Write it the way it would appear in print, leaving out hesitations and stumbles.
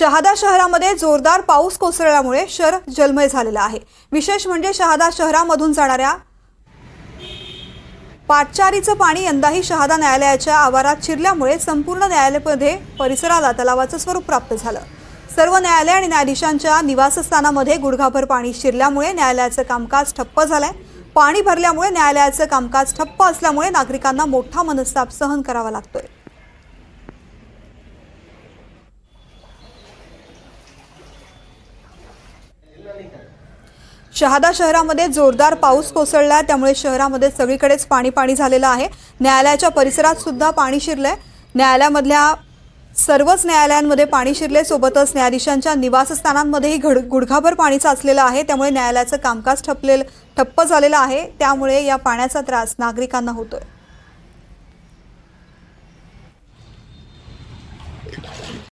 शहादा शहरामध्ये जोरदार पाऊस कोसळल्यामुळे शहर जलमय झालेलं आहे। विशेष म्हणजे शहादा शहरामधून जाणाऱ्या पाटचारीचं पाणी यंदाही शहादा न्यायालयाच्या आवारात शिरल्यामुळे संपूर्ण न्यायालय परिसराला तलावाचं स्वरूप प्राप्त झालं। सर्व न्यायालय आणि न्यायाधीशांच्या निवासस्थानामध्ये गुडघाभर पाणी शिरल्यामुळे न्यायालयाचं कामकाज ठप्प झालंय। पाणी भरल्यामुळे न्यायालयाचं कामकाज ठप्प असल्यामुळे नागरिकांना मोठा मनस्ताप सहन करावा लागतोय। शहादा शहरामध्ये जोरदार पाऊस कोसळला, त्यामुळे शहरामध्ये सगळीकडेच पाणी झालेलं आहे। न्यायालयाच्या परिसरात सुद्धा पाणी शिरलंय। न्यायालयामधल्या सर्वच न्यायालयांमध्ये पाणी शिरले, सोबतच न्यायाधीशांच्या निवासस्थानांमध्येही गुडघाभर पाणी साचलेलं आहे। त्यामुळे न्यायालयाचं कामकाज ठप्प झालेलं आहे। त्यामुळे या पाण्याचा त्रास नागरिकांना होतोय।